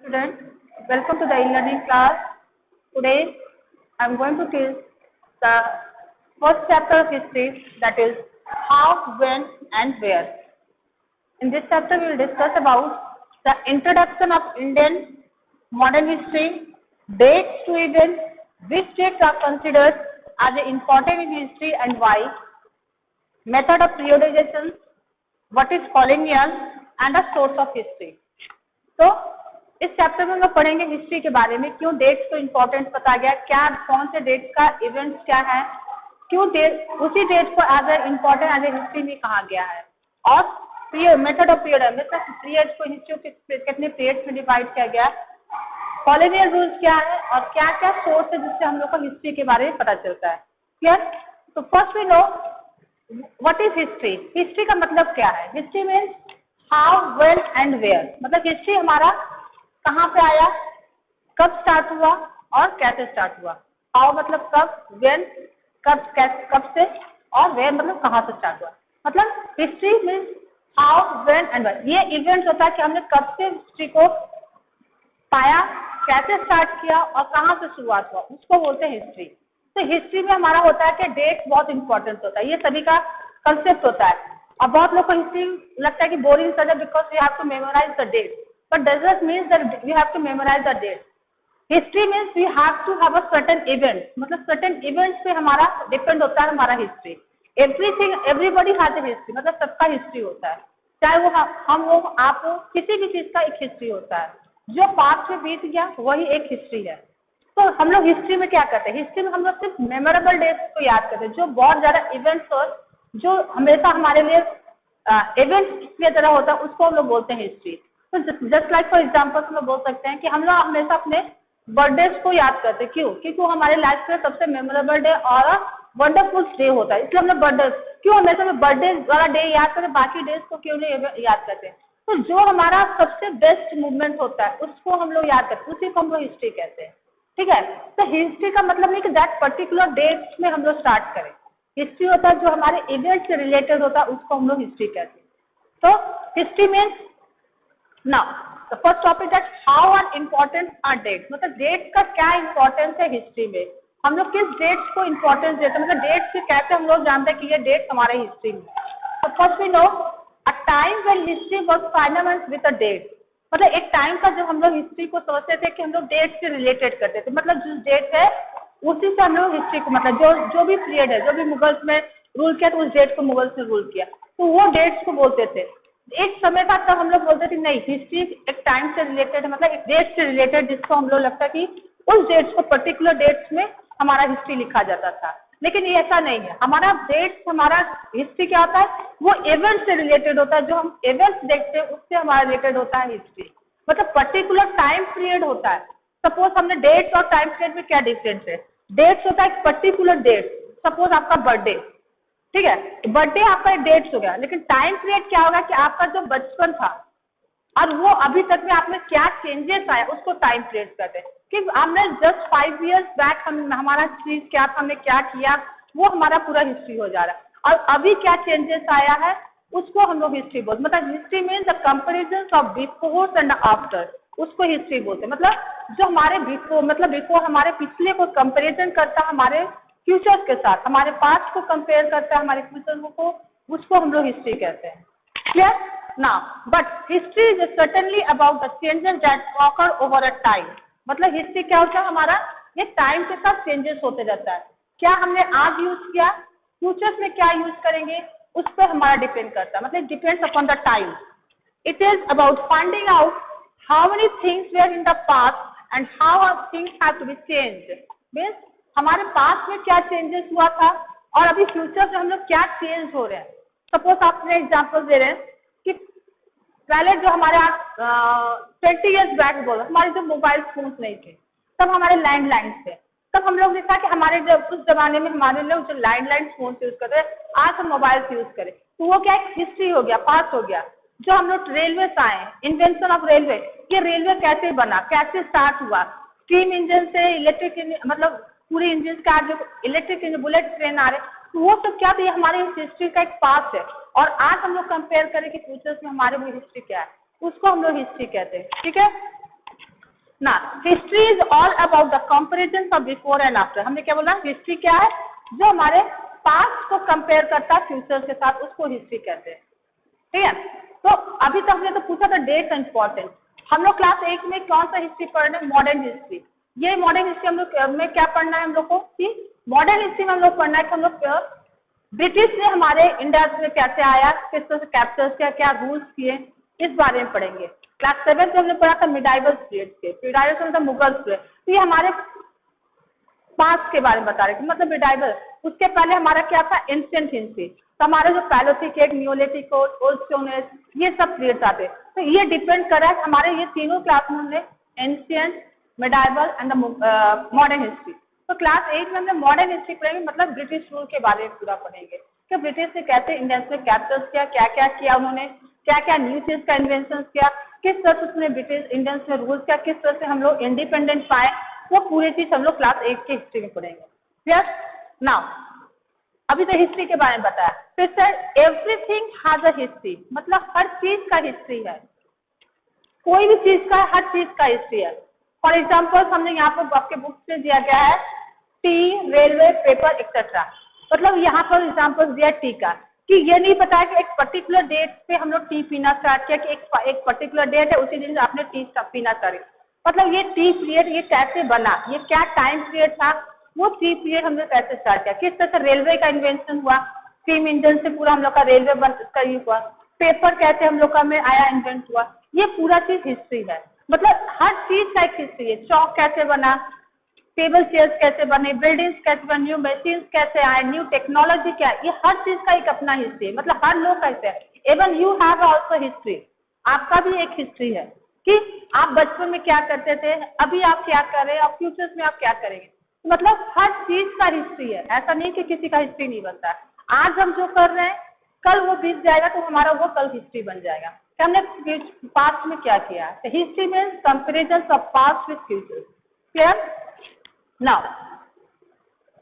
Students, welcome to the e-learning class. Today, I am going to teach the first chapter of history, that is how, when, and where. In this chapter, we will discuss about the introduction of Indian modern history, dates to events, which dates are considered as important in history and why, method of periodization, what is colonial, and the source of history. तो इस chapter में हम लोग पढ़ेंगे history के बारे में, क्यों डेट्स को इम्पोर्टेंस बताया गया, क्या कौन से डेट्स का इवेंट्स क्या है, क्यों डेट उसी डेट को as a important as a history में कहा गया है, और मेथड ऑफ पीरियड मतलब पीरियड को हिस्ट्री के कितने पीरियड्स में डिवाइड किया गया, कॉलोनियल रूल्स क्या है, और क्या क्या सोर्स है जिससे हम लोग को हिस्ट्री के बारे में पता चलता है. क्लियर? तो first we know what is history. History का मतलब क्या है. History means how, when and where. मतलब हिस्ट्री हमारा कहाँ पे आया, कब स्टार्ट हुआ और कैसे स्टार्ट हुआ. हाउ मतलब कब, व्हेन कब से, और वेयर मतलब कहाँ से स्टार्ट हुआ. मतलब history means how, when and where. ये इवेंट होता है कि हमने कब से हिस्ट्री को पाया, कैसे स्टार्ट किया और कहाँ से शुरुआत हुआ, उसको बोलते हैं हिस्ट्री. तो हिस्ट्री में हमारा होता है कि डेट बहुत इंपॉर्टेंट होता है. ये सभी का कंसेप्ट होता है. अब बहुत लोग को हिस्ट्री लगता है कि boring subject because we have to memorise the date, but does not means that we have to memorise the date. History means we have to have a certain event. मतलब सर्टेन इवेंट्स पे हमारा depend होता है हमारा history. Everything everybody has a history. मतलब सबका history होता है, चाहे वो हम हो आप हो, किसी भी चीज का एक हिस्ट्री होता है. जो पास्ट में बीत गया वही एक हिस्ट्री है. तो हम लोग हिस्ट्री में क्या करते हैं, हिस्ट्री में हम लोग सिर्फ मेमोरेबल डेट्स को याद करते हैं, जो बहुत ज्यादा इवेंट्स हो, जो हमेशा हमारे लिए इवेंट्स की तरह होता है, उसको हम लोग बोलते हैं हिस्ट्री. तो जस्ट लाइक फॉर एग्जाम्पल हम लोग बोल सकते हैं कि हम लोग हमेशा अपने बर्थडेज को याद करते हैं. क्यों? क्योंकि वो हमारे लाइफ में सबसे मेमोरेबल डे और वंडरफुल डे होता है. इसलिए हम लोग बर्थडे क्यों हमेशा बर्थडे वाला डे याद करें, बाकी डेज को क्यों नहीं याद करते हैं. तो जो हमारा सबसे बेस्ट मूवमेंट होता है उसको हम लोग याद करते हैं, उसी को हम लोग हिस्ट्री कहते हैं. ठीक है? तो हिस्ट्री का मतलब नहीं कि दैट पर्टिकुलर डेट्स में हम लोग स्टार्ट करें. हिस्ट्री होता है जो हमारे इवेंट से रिलेटेड होता है, उसको हम लोग हिस्ट्री कहते हैं. तो history means now the first topic that how are important are dates. मतलब डेट्स का क्या इंपॉर्टेंस है हिस्ट्री में, हम लोग किस डेट्स को इम्पोर्टेंस देते हैं, मतलब डेट्स से कैसे हम लोग जानते हैं कि ये डेट हमारे हिस्ट्री में. तो first we know a time when history was financed with a date. मतलब एक टाइम का जब हम लोग हिस्ट्री को सोचते थे कि हम लोग डेट से रिलेटेड करते थे. मतलब जो डेट है उसी से हम लोग हिस्ट्री को, मतलब जो भी पीरियड है, जो भी मुगल्स में रूल किया तो उस डेट को मुगल्स ने रूल किया, तो वो डेट्स को बोलते थे. एक समय था तब हम लोग बोलते थे नहीं, हिस्ट्री एक टाइम से रिलेटेड है, मतलब एक डेट से रिलेटेड, जिसको हम लोग लगता है कि उस डेट्स को पर्टिकुलर डेट्स में हमारा हिस्ट्री लिखा जाता था. लेकिन ये ऐसा नहीं है. हमारा डेट्स, हमारा हिस्ट्री क्या होता है, वो इवेंट से रिलेटेड होता है. जो हम इवेंट्स देखते हैं उससे हमारा रिलेटेड होता है हिस्ट्री. मतलब पर्टिकुलर टाइम पीरियड होता है. सपोज हमने डेट्स और टाइम पीरियड में क्या डिफरेंस है. डेट्स होता है पर्टिकुलर डेट, सपोज आपका बर्थडे, ठीक है, बर्थडे आपका एक डेट्स हो गया. लेकिन टाइम पीरियड क्या होगा कि आपका जो बचपन था और वो अभी तक में आप में क्या चेंजेस आया, उसको टाइम पीरियड कहते हैं. कि हमने जस्ट 5 years बैक हमारा चीज क्या था, हमने क्या किया, वो हमारा पूरा हिस्ट्री हो जा रहा है. और अभी क्या चेंजेस आया है उसको हम लोग हिस्ट्री बोलते. मतलब history means the comparison of before and after, उसको हिस्ट्री बोलते हैं. मतलब जो हमारे बिफोर, मतलब बिफोर हमारे पिछले को कंपेरिजन करता है हमारे फ्यूचर के साथ, हमारे पास्ट को कंपेयर करता है हमारे फ्यूचर को, उसको हम लोग हिस्ट्री कहते हैं. Clear? Now but history is certainly about the changes that occur over a time. मतलब हिस्ट्री क्या होता है हमारा, ये टाइम के साथ चेंजेस होते रहता है. क्या हमने आज यूज किया, फ्यूचर में क्या यूज करेंगे, उस पर हमारा डिपेंड करता है. मतलब depends upon the time. It is about finding out how many things were in the past and how things have to be changed. Means हमारे पास्ट में क्या चेंजेस हुआ था और अभी फ्यूचर में हम लोग क्या चेंज हो रहे हैं. सपोज आपने एग्जाम्पल दे रहे हैं कि पहले जो हमारे 20 years बैक बोलो, हमारे जो मोबाइल फोन नहीं थे, तब हमारे लैंडलाइन थे. तब हम लोग देखा कि हमारे जब उस जमाने में हमारे लोग जो लैंडलाइन फोन यूज करते हैं, आज हम मोबाइल यूज करें, तो वो क्या एक हिस्ट्री हो गया, पास हो गया. जो हम लोग रेलवे से आए, इन्वेंशन ऑफ रेलवे, ये रेलवे कैसे बना, कैसे स्टार्ट हुआ, स्टीम इंजन से इलेक्ट्रिक, मतलब पूरे इंजन के आगे इलेक्ट्रिक इंजन, बुलेट ट्रेन आ रहे, तो वो सब क्या था, ये हमारे हिस्ट्री का एक पास है. और आज हम लोग कंपेयर करें कि फ्यूचर्स में हमारे वो हिस्ट्री क्या है, उसको हम लोग हिस्ट्री कहते हैं. ठीक है? ना history is all about the comparison of before and after. हमने क्या बोला, हिस्ट्री क्या है, जो हमारे पास्ट को कंपेयर करता है फ्यूचर के साथ, उसको हिस्ट्री कहते हैं। ठीक है, तो अभी तक हमने तो पूछा था डेट इंपॉर्टेंट। हम लोग क्लास 1 में कौन सा हिस्ट्री पढ़ रहे हैं, मॉडर्न हिस्ट्री। ये मॉडर्न हिस्ट्री हम लोग में क्या पढ़ना है हम लोग को, कि मॉडर्न हिस्ट्री में हम लोग पढ़ना है कि हम लोग ब्रिटिश ने हमारे इंडिया में कैसे आया, किस तरह से कैप्चर किया, क्या रूल्स किए, इस बारे में पढ़ेंगे। क्लास 7 में हमने पढ़ा था मिडाइवल पीरियड के, मिडाइवल मतलब मुगल पीरियड, तो ये हमारे पास्ट के बारे में बता रहे थे, मतलब मिडाइवल। उसके पहले हमारा क्या था, एंशिएंट हिस्ट्री। तो हमारे जो पैलोथिक, नियोलिथिक, ओल्ड स्टोन एज, ये सब पीरियड्स आते। तो ये डिपेंड कर रहा है हमारे ये तीनों क्लास में हमने ancient, medieval and modern history. तो क्लास 8 में हमने मॉडर्न हिस्ट्री पढ़ेंगे, मतलब ब्रिटिश रूल के बारे में पूरा पढ़ेंगे कि ब्रिटिश ने कैसे इंडियंस में कैप्चर किया, क्या क्या किया उन्होंने, क्या क्या न्यू चीज का इन्वेंशन किया, किस तरह से उसने ब्रिटिश इंडियंस में रूल किया, किस तरह से हम लोग इंडिपेंडेंट पाए, वो पूरी चीज हम लोग क्लास 8 की हिस्ट्री में पढ़ेंगे। यस, नाउ अभी तो हिस्ट्री के बारे में बताया। फिर sir everything has a history, मतलब हर चीज का हिस्ट्री है, कोई भी चीज का, हर चीज का हिस्ट्री है। फॉर एग्जाम्पल हमने यहाँ पर आपके बुक से दिया गया है टी, रेलवे, पेपर एक्सेट्रा। मतलब यहाँ पर एग्जाम्पल दिया टी का, कि ये नहीं बताया कि एक पर्टिकुलर डेट पे हम लोग टी पीना स्टार्ट किया, कि एक पर्टिकुलर डेट है उसी दिन आपने टी पीना स्टार्ट किया। मतलब ये टी पीरियड ये कैसे बना, ये क्या टाइम पीरियड था, वो टी पीरियड हमने कैसे स्टार्ट किया, किस तरह से रेलवे का इन्वेंशन हुआ, स्टीम इंजन से पूरा हम लोग का रेलवे का यूज हुआ, पेपर कैसे हम लोग का में आया, इन्वेंट हुआ, ये पूरा चीज हिस्ट्री है। मतलब हर चीज का एक हिस्ट्री है। चौक कैसे बना, टेबल चेयर्स कैसे बने, बिल्डिंग्स कैसे बने, न्यू मशीन्स कैसे आए, न्यू टेक्नोलॉजी क्या है, ये हर चीज का एक अपना हिस्ट्री है। मतलब हर लोग का हिस्ट्री है। Even you have also history, आपका भी एक हिस्ट्री है कि आप बचपन में क्या करते थे, अभी आप क्या कर रहे हैं, और फ्यूचर्स में आप क्या करेंगे। मतलब हर चीज का हिस्ट्री है, ऐसा नहीं कि किसी का हिस्ट्री नहीं बनता है। आज हम जो कर रहे हैं कल वो बीत जाएगा, तो हमारा वो कल हिस्ट्री बन जाएगा कि हमने पास्ट में क्या किया है। History means comparison of past with future. Clear? Now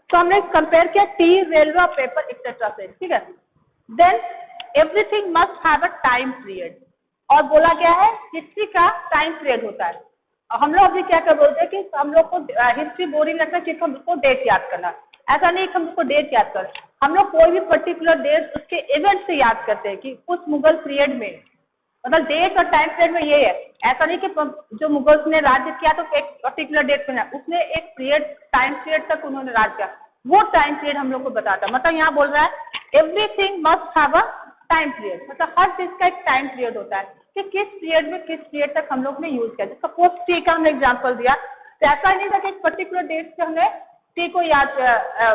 तो हमने कंपेयर किया टी, रेलवे और पेपर एक्सेट्रा से, ठीक है। Then everything must have a time period, और बोला गया है हिस्ट्री का टाइम पीरियड होता है। हम लोग अभी क्या कर बोलते हैं कि हम लोग को हिस्ट्री बोरिंग लगता है कि हमको डेट याद करना। ऐसा नहीं कि हम लोग को डेट याद कर, हम लोग कोई भी पर्टिकुलर डेट उसके इवेंट से याद करते हैं कि उस मुगल पीरियड में, मतलब डेट और टाइम पीरियड में ये है। ऐसा नहीं कि जो मुगल्स ने राज्य किया तो एक पर्टिकुलर डेट पे, उसने एक पीरियड, टाइम पीरियड तक उन्होंने राज किया, वो टाइम पीरियड हम लोग को बताता है। मतलब यहाँ बोल रहा है everything must have a time period, मतलब हर चीज का एक टाइम पीरियड होता है कि किस पीरियड में किस पीरियड तक हम लोग ने यूज किया। सपोज टी का हमने एग्जाम्पल दिया, तो ऐसा नहीं था कि एक पर्टिकुलर डेट से हमने टी को याद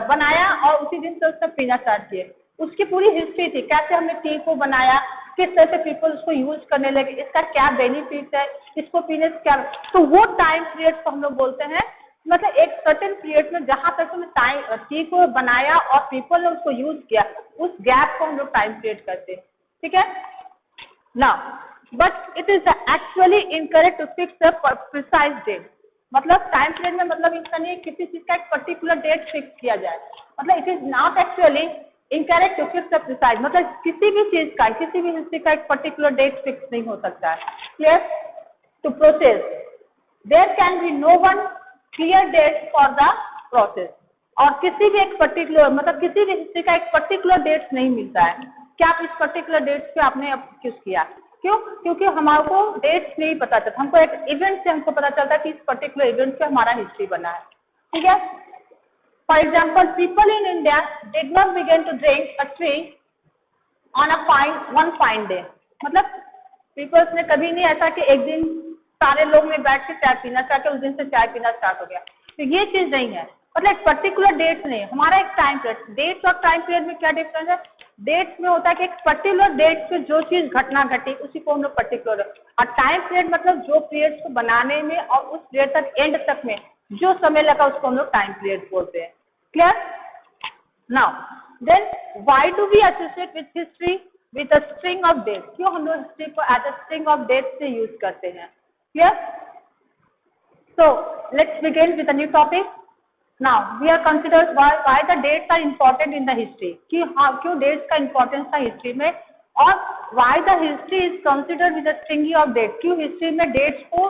बनाया और उसी दिन से उसका पीना स्टार्ट किए। उसकी पूरी हिस्ट्री थी, कैसे हमने टी को बनाया, किस तरह से पीपल उसको यूज करने लगे, इसका क्या बेनिफिट है, इसको पीने से क्या, तो वो टाइम पीरियड को हम लोग बोलते हैं। मतलब एक सर्टेन पीरियड में जहां तक हमने टाइम टी को बनाया और पीपल ने उसको यूज किया, उस गैप को हम लोग टाइम पीरियड करते हैं, ठीक है ना। But it is actually incorrect to fix the precise date. मतलब टाइम पीरियड में मतलब इसका नहीं किसी चीज का एक पर्टिकुलर डेट फिक्स किया जाए, मतलब it is not actually incorrect to fix the precise, मतलब किसी भी चीज का, किसी भी हिस्ट्री का एक पर्टिकुलर डेट फिक्स नहीं हो सकता है। Clear? To process there can be no one clear date for the process, और किसी भी एक पर्टिकुलर, मतलब किसी भी हिस्ट्री का एक पर्टिकुलर डेट नहीं मिलता है कि आप इस पर्टिकुलर डेट पे आपने अब किस किया। क्यों? क्योंकि हमारे को डेट्स नहीं पता चलता, हमको एक इवेंट से हमको पता चलता है कि इस पर्टिकुलर इवेंट से हमारा हिस्ट्री बना है, ठीक है। For example, people in India did not begin to drink a tea on one fine day. मतलब पीपल्स ने कभी नहीं ऐसा कि एक दिन सारे लोग ने बैठ के चाय पीना स्टार्ट किया, उस दिन से चाय पीना स्टार्ट हो गया, तो ये चीज नहीं है। मतलब एक पर्टिकुलर डेट नहीं, हमारा एक टाइम पीरियड। डेट्स और टाइम पीरियड में क्या डिफरेंस है? डेट्स में होता है कि एक पर्टिकुलर डेट पे जो चीज घटना घटी उसी को हम लोग पर्टिकुलर, और टाइम पीरियड मतलब जो पीरियड को बनाने में और उस पीरियड तक एंड तक में जो समय लगा उसको हम लोग टाइम पीरियड बोलते हैं। Clear? Now, then why do we associate with history with a string of dates? क्यों हम लोग हिस्ट्री को as a string of dates से यूज करते हैं? Clear? So let's begin with a new topic. Now we are considered why the dates are important in the history. कि हाँ क्यों dates का importance था हिस्ट्री में, और why the history is considered with a string of dates. क्यों history में dates को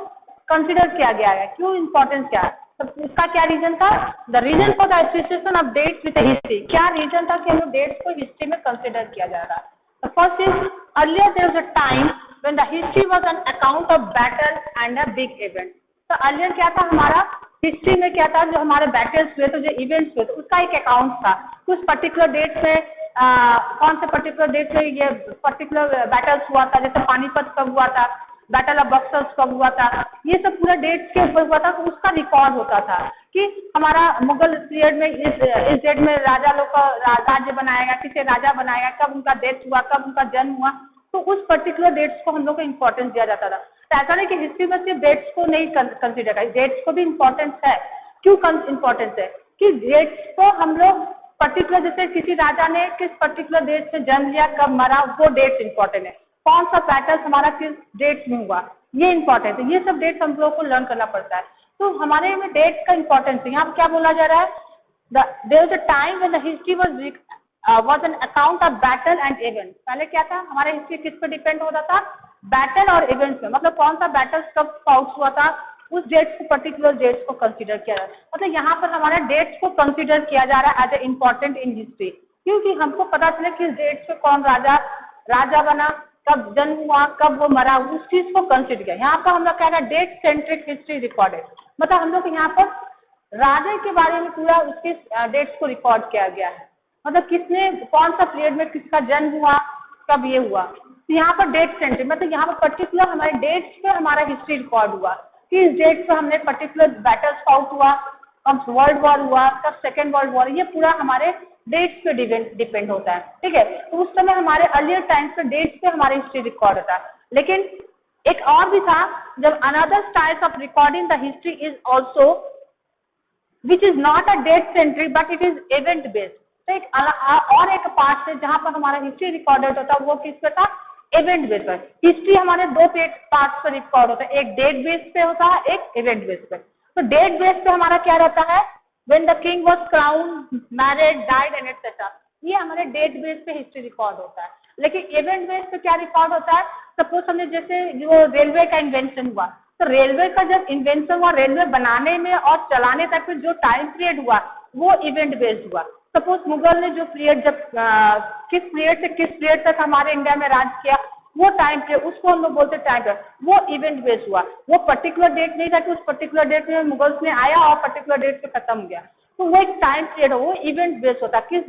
कंसिडर किया गया है, क्यों इम्पोर्टेंस क्या है, तो इसका क्या रीजन था, the reason for the association of dates with history, क्या रीजन था कि हम लोग डेट्स को हिस्ट्री में कंसिडर किया जा रहा है। The first is earlier there was a time when the history was an account of battle and a big event. तो earlier क्या था हमारा हिस्ट्री में क्या था, जो हमारे बैटल्स हुए थे, जो इवेंट्स हुए थे, उसका एक अकाउंट था। कुछ पर्टिकुलर डेट्स में कौन से पर्टिकुलर डेट में ये पर्टिकुलर बैटल्स हुआ था, जैसे पानीपत कब हुआ था, बैटल ऑफ बक्सर कब हुआ था, ये सब पूरा डेट्स के ऊपर हुआ था, तो उसका रिकॉर्ड होता था कि हमारा मुगल पीरियड में इस डेट में राजा लोग का राज्य बनाएगा, किसे राजा बनाएगा, कब उनका डेथ हुआ, कब उनका जन्म हुआ, तो उस पर्टिकुलर डेट्स को हम लोग को इम्पोर्टेंस दिया जाता था। तो ऐसा नहीं कि हिस्ट्री में सिर्फ डेट्स को नहीं कंसिडर करें, डेट्स को भी इम्पोर्टेंस है। क्यों इम्पोर्टेंस है कि डेट्स को हम लोग पर्टिकुलर, जैसे किसी राजा ने किस पर्टिकुलर डेट से जन्म लिया, कब मरा, वो डेट्स इंपॉर्टेंट है। कौन सा बैटल हमारा किस डेट में हुआ, ये इंपॉर्टेंट है। ये सब डेट्स हम लोग को लर्न करना पड़ता है। तो हमारे में डेट्स का इंपॉर्टेंस है। यहाँ क्या बोला जा रहा है, there was a time when the history was an account of battle and event. पहले क्या था, हमारा हिस्ट्री किस पे डिपेंड होता था, बैटल और इवेंट्स पे, मतलब कौन सा बैटल कब फाउट हुआ था, उस डेट्स को, पर्टिकुलर डेट्स को कंसीडर किया जा रहा है। मतलब यहाँ पर हमारा डेट्स को कंसीडर किया जा रहा है as a important in history, क्योंकि हमको पता चले कि डेट्स पे कौन राजा बना, कब जन्म हुआ, कब वो मरा, उस चीज को कंसिडर किया। यहाँ पर हम लोग क्या है, डेट सेंट्रिक हिस्ट्री रिकॉर्डेड, मतलब हम लोग यहाँ पर राजा के बारे में पूरा उसके डेट्स को रिकॉर्ड किया गया है, मतलब किसने कौन सा पीरियड में किसका जन्म हुआ, कब ये हुआ। तो यहाँ पर डेट सेंट्रिक, मतलब यहाँ पर पर्टिकुलर हमारे डेट्स पे हमारा हिस्ट्री रिकॉर्ड हुआ कि इस डेट पे हमने पर्टिकुलर बैटल्स फाउट हुआ, कब वर्ल्ड वॉर हुआ, कब सेकेंड वर्ल्ड वॉर, ये पूरा हमारे डेट्स पे डिपेंड होता है। ठीक है, तो उस समय हमारे अर्लियर टाइम्स पे डेट्स पे हमारी हिस्ट्री रिकॉर्ड होता है। लेकिन एक और भी था, जब another styles of recording the history is also which is not a date centric but it is event based. तो और एक पार्ट है जहां पर हमारा हिस्ट्री रिकॉर्डेड होता है, वो किस पे था, इवेंट बेस पर। हिस्ट्री हमारे दो पार्ट्स पर रिकॉर्ड होता है, एक डेट बेस पे होता है, एक इवेंट बेस पे। तो डेट बेस पे हमारा क्या रहता है, when the king was crowned, married, died and etc. ये हमारे डेट बेस पे हिस्ट्री रिकॉर्ड होता है। लेकिन इवेंट बेस पे क्या रिकॉर्ड होता है, सपोज हमने जैसे जो रेलवे का इन्वेंशन हुआ, तो रेलवे का जब इन्वेंशन हुआ, रेलवे बनाने में और चलाने तक में जो टाइम पीरियड हुआ, वो इवेंट बेस्ड हुआ। सपोज मुगल ने जो पीरियड, जब किस पीरियड से किस पीरियड तक हमारे इंडिया में राज किया, वो टाइम पीरियड, उसको हम लोग बोलते टाइम पीरियड, वो इवेंट बेस्ड हुआ। वो पर्टिकुलर डेट नहीं था कि उस पर्टिकुलर डेट में मुगल्स ने आया और पर्टिकुलर डेट पे खत्म हो गया, तो वो एक टाइम पीरियड हो, वो इवेंट बेस्ड होता है। किस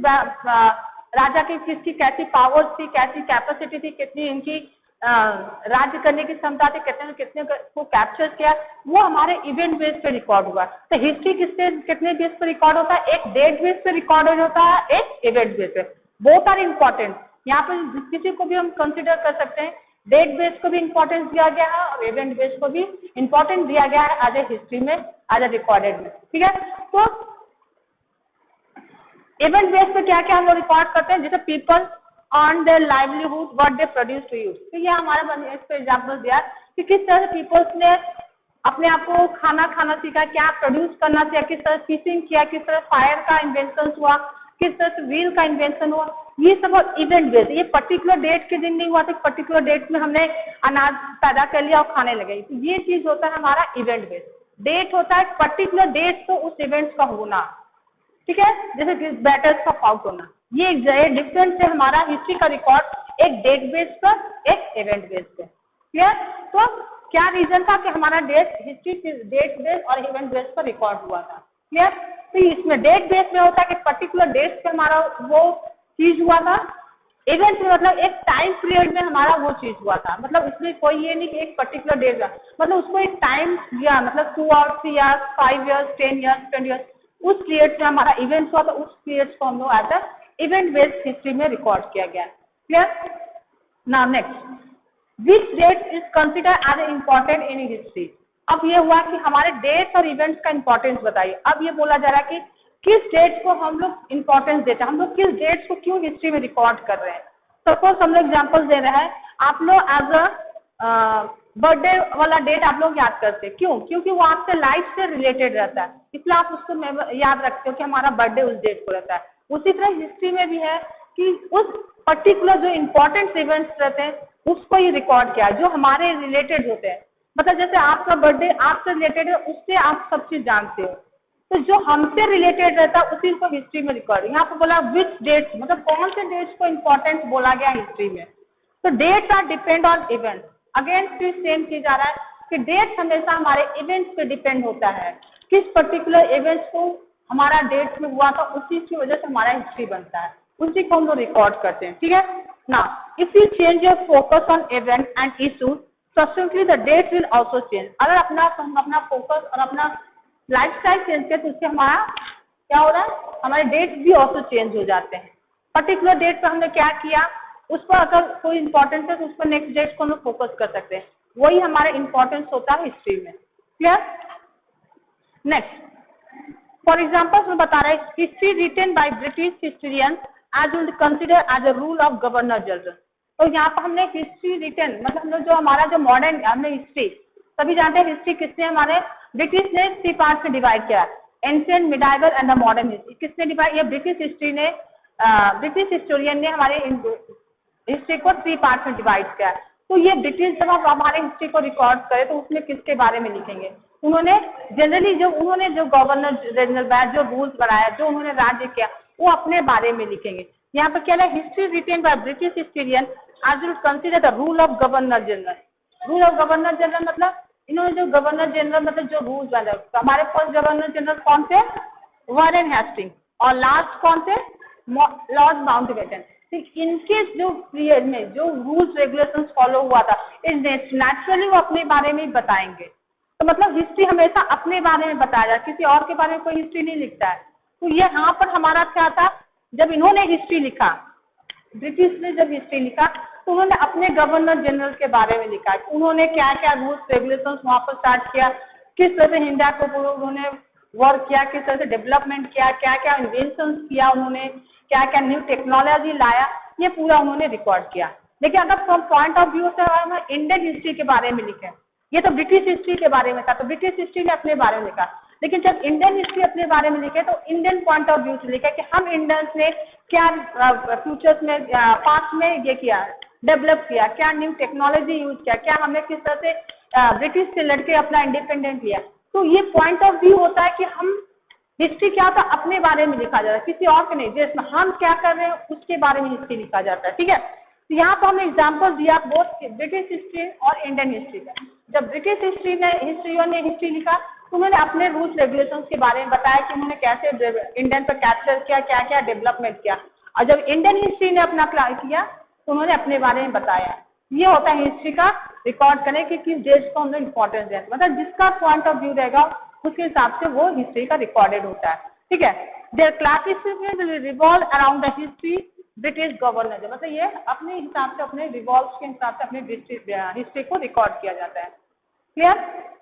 राजा की किसकी कैसी पावर्स थी, कैसी कैपेसिटी थी, कितनी इनकी राज्य करने की क्षमता थी, कितने को कैप्चर किया, वो हमारे इवेंट बेस पे रिकॉर्ड हुआ। तो हिस्ट्री कितने बेस पे रिकॉर्ड होता है, एक डेट बेस पे रिकॉर्डेड होता है, एक इवेंट बेस पे। Both are important. यहाँ पर किसी को भी हम कंसिडर कर सकते हैं, डेट बेस को भी इम्पोर्टेंस दिया गया है और इवेंट बेस को भी इम्पोर्टेंस दिया गया है एज ए हिस्ट्री में, एज ए रिकॉर्डेड में। ठीक है, तो इवेंट बेस पे क्या क्या हम लोग रिकॉर्ड करते हैं, जैसे people on their livelihood what they produce to you. तो ये हमारा इस पे एग्जाम्पल दिया कि किस तरह से पीपल्स ने अपने आप को खाना सीखा, क्या प्रोड्यूस करना सीखा, किस तरह फिशिंग किया, किस तरह फायर का इन्वेंशन हुआ, किस तरह से व्हील का इन्वेंशन हुआ, ये सब इवेंट बेस्ड। ये पर्टिकुलर डेट के दिन नहीं हुआ था, पर्टिकुलर डेट में हमने अनाज पैदा कर लिया और खाने लगे, तो ये चीज होता है हमारा इवेंट बेस्ड। डेट होता है पर्टिकुलर डेट को उस इवेंट्स का होना। ठीक है, जैसे बैटल्स का फाउट होना, ये डिफरेंस है हमारा हिस्ट्री का रिकॉर्ड, एक डेट बेस पर, एक इवेंट बेस पे। क्लियर, तो क्या रीजन था कि हमारा हिस्ट्री डेट बेस और इवेंट बेस पर रिकॉर्ड हुआ था। क्लियर, तो इसमें डेट बेस में होता है कि पर्टिकुलर डेट पे हमारा वो चीज हुआ था, इवेंट में मतलब एक टाइम पीरियड में हमारा वो चीज हुआ था, मतलब इसमें कोई ये नहीं कि एक पर्टिकुलर डेट का, मतलब उसको एक टाइम दिया, मतलब 2 और 3 ईयर्स, 5 ईयर्स, 10 ईयर्स, 20 ईयर्स, उस पीरियड में हमारा इवेंट हुआ, तो उस पीरियड को हम लोग as a event based history में रिकॉर्ड किया गया। Clear, now next, which date is consider as important in history. अब ये हुआ कि हमारे डेट्स और इवेंट्स का इंपॉर्टेंस बताइए। अब ये बोला जा रहा है कि किस डेट को हम लोग इंपॉर्टेंस देते हैं, हम लोग किस डेट्स को क्यों हिस्ट्री में रिकॉर्ड कर रहे हैं। सपोज हम लोग एग्जाम्पल दे रहे हैं, आप लोग एज अ बर्थडे वाला डेट आप लोग याद करते हैं, क्यों, क्योंकि वो आपसे लाइफ से रिलेटेड रहता है, इसलिए आप उसको याद रखते हो कि हमारा बर्थडे उस डेट को रहता है। उसी तरह हिस्ट्री में भी है कि उस पर्टिकुलर जो इम्पोर्टेंट इवेंट्स रहते हैं उसको ही रिकॉर्ड किया, जो हमारे रिलेटेड होते हैं। मतलब जैसे आपका बर्थडे आपसे रिलेटेड है, उससे आप सब चीज जानते हो, तो जो हमसे रिलेटेड रहता है उसी को हिस्ट्री में रिकॉर्ड। यहाँ पे बोला विच डेट्स, मतलब कौन से डेट्स को इम्पोर्टेंस बोला गया हिस्ट्री में। तो dates are depend on event, again फिर सेम चीज आ रहा है कि डेट्स हमेशा हमारे इवेंट्स पे डिपेंड होता है, किस पर्टिकुलर इवेंट्स को हमारा डेट्स में हुआ था उसी की वजह से हमारा हिस्ट्री बनता है, उसी को हम लोग रिकॉर्ड करते हैं। ठीक है ना, if you change your focus on event and issues subsequently the dates will also change। अगर हम अपना फोकस और अपना लाइफस्टाइल चेंज किया तो उससे हमारा क्या हो रहा है, हमारे डेट्स भी ऑल्सो चेंज हो जाते हैं। पर्टिकुलर डेट पर हमने क्या किया, उस पर अगर कोई इंपॉर्टेंस है तो उस पर नेक्स्ट डेट को हम लोग फोकस कर सकते हैं, वही हमारा इंपॉर्टेंस होता है हिस्ट्री में। क्लियर। नेक्स्ट फॉर एग्जाम्पल मैं बता रहा है history written by British historian as will consider as a rule of governor general. तो यहाँ पर हमने हिस्ट्री रिटर्न मतलब हम लोग जो हमारा जो मॉडर्न हमने हिस्ट्री, सभी जानते हैं हिस्ट्री किसने हमारे ब्रिटिश ने 3 पार्ट में डिवाइड किया, ancient, medieval and the modern history. किसने डिवाइड, ये ब्रिटिश हिस्ट्री ने ब्रिटिश हिस्टोरियन ने हमारे हिस्ट्री को 3 पार्ट में डिवाइड किया। तो ये ब्रिटिश जब आप हमारे हिस्ट्री को रिकॉर्ड करें तो उसमें किसके बारे में लिखेंगे, उन्होंने जनरली जो गवर्नर जनरल बैठ जो रूल्स बनाया, जो उन्होंने राज्य किया, वो अपने बारे में लिखेंगे। यहाँ पर क्या है, history written by British historian as will consider the rule of governor general। Rule of governor general मतलब इन्होंने जो गवर्नर जनरल मतलब जो रूल्स बने, तो हमारे फर्स्ट गवर्नर जनरल कौन थे, वारेन हेस्टिंग्स, और लास्ट कौन थे, लॉर्ड माउंटबेटन। इनके जो पीरियड में जो रूल्स रेगुलेशंस फॉलो हुआ था, नेचुरली वो अपने बारे में ही बताएंगे। तो मतलब हिस्ट्री हमेशा अपने बारे में बताया जाए, किसी और के बारे में कोई हिस्ट्री नहीं लिखता है। तो ये यहाँ पर हमारा क्या था, जब इन्होंने हिस्ट्री लिखा, ब्रिटिश ने जब हिस्ट्री लिखा तो उन्होंने अपने गवर्नर जनरल के बारे में लिखा कि उन्होंने क्या क्या रूल्स रेगुलेशंस वहां पर स्टार्ट किया, किस तरह से इंडिया को उन्होंने वर्क किया, किस तरह से डेवलपमेंट किया, क्या क्या इन्वेंशंस किया उन्होंने, क्या क्या न्यू टेक्नोलॉजी लाया, ये पूरा उन्होंने रिकॉर्ड किया। लेकिन अगर फ्रॉम पॉइंट ऑफ व्यू से हम इंडियन हिस्ट्री के बारे में लिखे, ये तो ब्रिटिश हिस्ट्री के बारे में था, तो ब्रिटिश हिस्ट्री ने अपने बारे में लिखा। लेकिन जब इंडियन हिस्ट्री अपने बारे में लिखे तो इंडियन पॉइंट ऑफ व्यू से लिखा कि हम इंडियंस ने क्या फ्यूचर्स में पास्ट में ये किया, डेवलप किया, क्या न्यू टेक्नोलॉजी यूज किया, क्या हमने किस तरह से ब्रिटिश से लड़के अपना इंडिपेंडेंट लिया। तो ये पॉइंट ऑफ व्यू होता है कि हम हिस्ट्री क्या होता है, अपने बारे में लिखा जाता है, किसी और के नहीं, जिसमें हम क्या कर रहे हैं उसके बारे में हिस्ट्री लिखा जाता है। ठीक है, तो यहाँ पर हमने एग्जाम्पल दिया बोथ ब्रिटिश हिस्ट्री और इंडियन हिस्ट्री का। जब ब्रिटिश हिस्ट्रियों ने हिस्ट्री लिखा तो उन्होंने अपने रूल्स रेगुलेशंस के बारे में बताया कि उन्होंने कैसे इंडियन पर कैप्चर किया, क्या क्या डेवलपमेंट किया। और जब इंडियन हिस्ट्री ने अपना किया तो उन्होंने अपने बारे में बताया। ये होता है हिस्ट्री का रिकॉर्ड करने की किस डेट्स को हमने इंपॉर्टेंस दिया, मतलब जिसका पॉइंट ऑफ व्यू रहेगा उसके हिसाब से वो हिस्ट्री का रिकॉर्डेड होता है। ठीक है, there classification will revolve around the history British governor, मतलब ये अपने हिसाब से अपने रिवॉल्व के हिसाब से अपने हिस्ट्री को रिकॉर्ड किया जाता है। क्लियर।